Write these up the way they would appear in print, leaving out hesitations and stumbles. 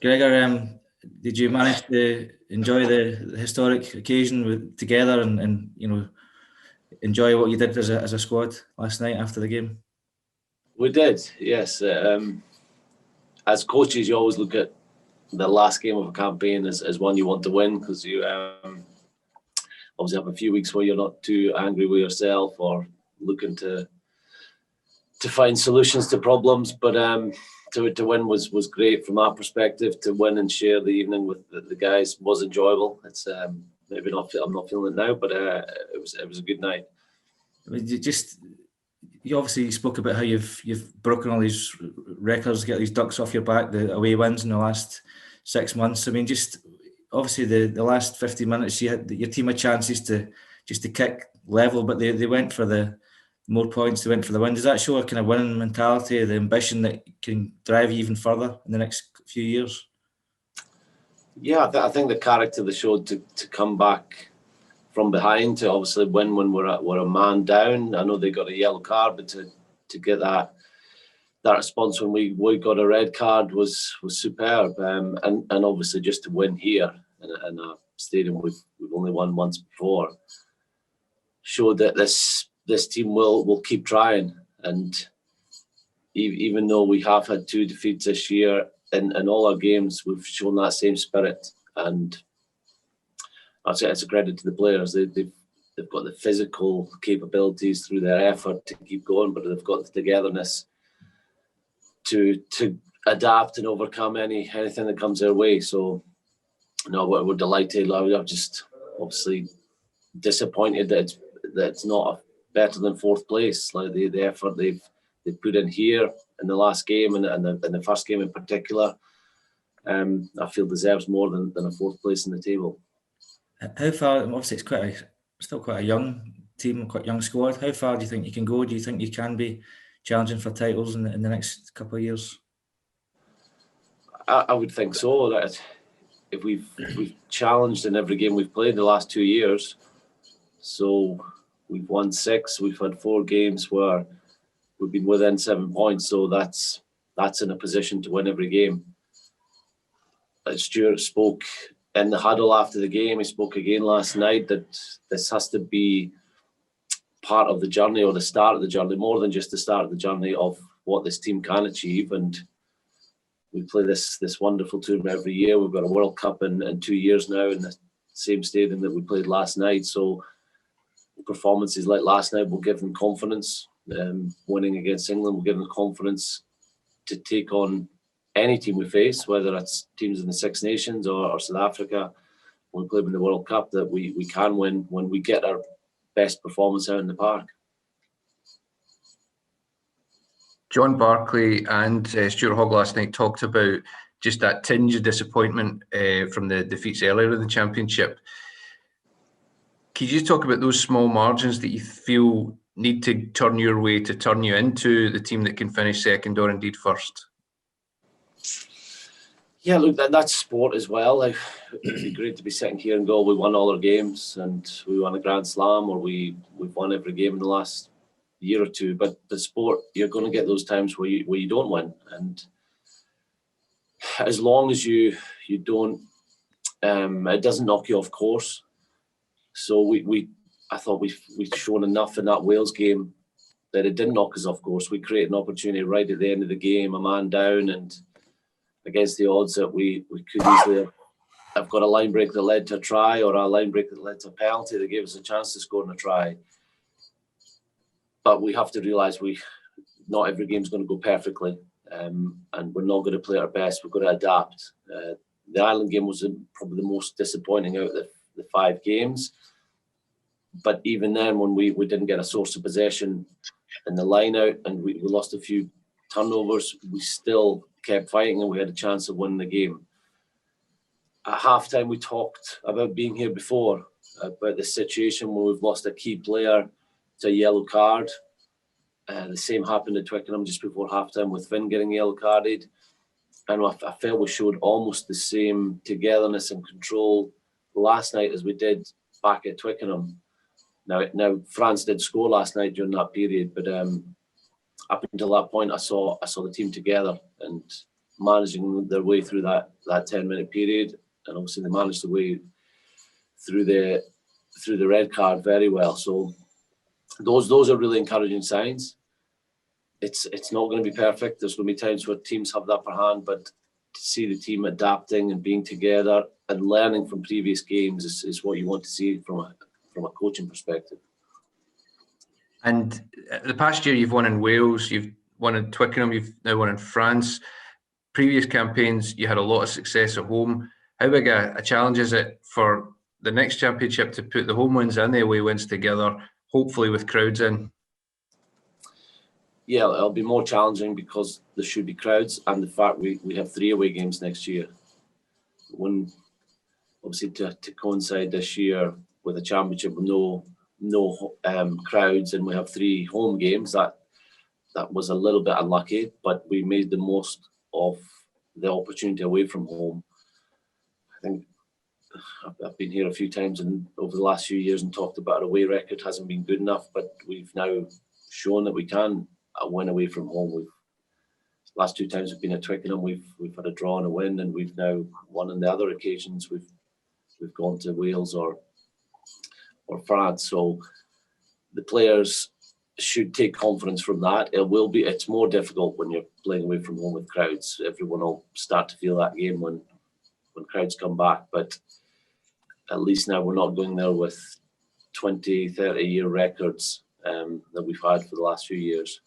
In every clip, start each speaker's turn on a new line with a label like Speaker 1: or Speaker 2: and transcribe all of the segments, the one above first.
Speaker 1: Gregor, did you manage to enjoy the historic occasion together and enjoy what you did as a squad last night after the game?
Speaker 2: We did, yes. As coaches, you always look at the last game of a campaign as one you want to win, because you obviously have a few weeks where you're not too angry with yourself or looking to find solutions to problems. But to win was great from that perspective. To win and share the evening with the guys was enjoyable. It's maybe not. I'm not feeling it now, but it was a good night.
Speaker 1: I mean, you obviously spoke about how you've broken all these records, get these ducks off your back, the away wins in the last 6 months. I mean, just obviously the last 50 minutes, your team had chances to kick level, but they went for the more points. They went for the win. Does that show a kind of winning mentality, the ambition that can drive you even further in the next few years?
Speaker 2: Yeah, I think the character they showed to come back from behind, to obviously win when we're a man down. I know they got a yellow card, but to get that response when we got a red card was superb. And obviously just to win here in a stadium we've only won once before showed that this team will keep trying. And even though we have had 2 defeats this year, in all our games we've shown that same spirit. And I'd say it's a credit to the players. They've got the physical capabilities through their effort to keep going, but they've got the togetherness to adapt and overcome anything that comes their way. So, we're delighted. I'm just obviously disappointed that it's not better than 4th place. Like the effort they've put in here in the last game and the first game in particular, I feel deserves more than a 4th place in the table.
Speaker 1: How far? Obviously, it's still quite a young team, quite a young squad. How far do you think you can go? Do you think you can be challenging for titles in the next couple of years?
Speaker 2: I would think so. That if we've challenged in every game we've played the last 2 years, so we've won 6. We've had 4 games where we've been within 7 points. So that's in a position to win every game. Stuart spoke in the huddle after the game. He spoke again last night that this has to be part of the journey, or the start of the journey, more than just the start of the journey of what this team can achieve. And we play this wonderful tournament every year. We've got a World Cup in 2 years now in the same stadium that we played last night. So performances like last night will give them confidence. Winning against England will give them confidence to take on any team we face, whether it's teams in the Six Nations or South Africa. When we play in the World Cup, that we can win when we get our best performance out in the park.
Speaker 3: John Barclay and Stuart Hogg last night talked about just that tinge of disappointment from the defeats earlier in the championship. Could you talk about those small margins that you feel need to turn your way to turn you into the team that can finish second or indeed first?
Speaker 2: Yeah, look, that's sport as well. It'd be great to be sitting here and go, we won all our games and we won a Grand Slam, or we've won every game in the last year or two. But the sport, you're going to get those times where you don't win. And as long as you don't, it doesn't knock you off course. So I thought we'd shown enough in that Wales game that it didn't knock us off course. We created an opportunity right at the end of the game, a man down, and against the odds that we could easily have got a line break that led to a try, or a line break that led to a penalty that gave us a chance to score in a try. But we have to realise not every game's going to go perfectly, and we're not going to play our best. We've got to adapt. The Ireland game was probably the most disappointing out of the 5 games. But even then, when we didn't get a source of possession in the line out and we lost a few turnovers, we still kept fighting and we had a chance of winning the game. At halftime, we talked about being here before, about the situation where we've lost a key player to a yellow card. The same happened at Twickenham just before halftime with Finn getting yellow carded. And I felt we showed almost the same togetherness and control last night as we did back at Twickenham. Now France did score last night during that period, but up until that point, I saw the team together, and managing their way through that 10-minute period, and obviously they managed the way through the red card very well. So those are really encouraging signs. It's not going to be perfect. There's going to be times where teams have the upper hand, but to see the team adapting and being together and learning from previous games is what you want to see from a coaching perspective.
Speaker 3: And the past year you've won in Wales, you've won in Twickenham, you've now won in France. Previous campaigns you had a lot of success at home. How big a challenge is it for the next championship to put the home wins and the away wins together, hopefully with crowds in?
Speaker 2: Yeah, it'll be more challenging because there should be crowds, and the fact we have 3 away games next year. One, obviously, to coincide this year with a championship with no crowds, and we have 3 home games. That was a little bit unlucky, but we made the most of the opportunity away from home. I think I've been here a few times and over the last few years and talked about our away record hasn't been good enough, but we've now shown that we can win away from home. Last 2 times we've been at Twickenham, we've had a draw and a win, and we've now won on the other occasions. We've gone to Wales or France. So the players should take confidence from that. It's more difficult when you're playing away from home with crowds. Everyone will start to feel that game when crowds come back. But at least now we're not going there with 20, 30-year records that we've had for the last few years.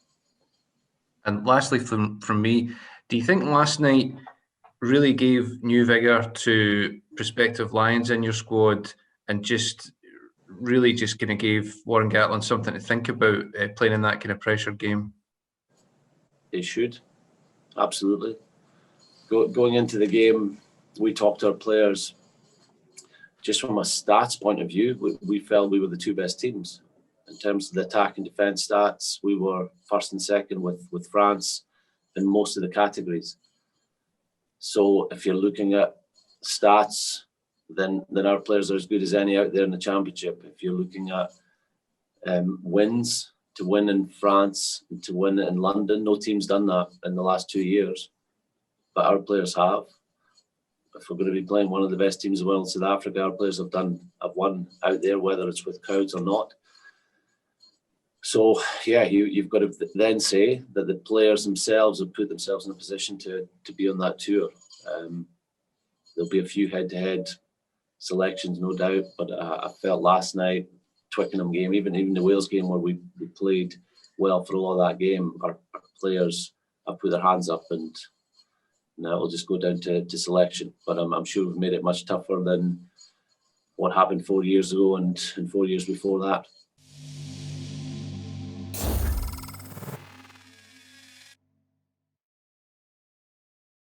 Speaker 3: And lastly, from me, do you think last night really gave new vigour to prospective Lions in your squad, and just kind of gave Warren Gatland something to think about playing in that kind of pressured game?
Speaker 2: It should, absolutely. Going into the game, we talked to our players. Just from a stats point of view, we felt we were the 2 best teams. In terms of the attack and defence stats, we were first and second with France in most of the categories. So if you're looking at stats, then our players are as good as any out there in the championship. If you're looking at wins, to win in France, and to win in London, no team's done that in the last 2 years, but our players have. If we're going to be playing one of the best teams in the world in South Africa, our players have won out there, whether it's with crowds or not. So yeah, you've got to then say that the players themselves have put themselves in a position to be on that tour. There'll be a few head-to-head selections, no doubt, but I felt last night, Twickenham game, even the Wales game where we played well for all of that game, our players have put their hands up, and now it'll just go down to selection. But I'm sure we've made it much tougher than what happened 4 years ago and 4 years before that.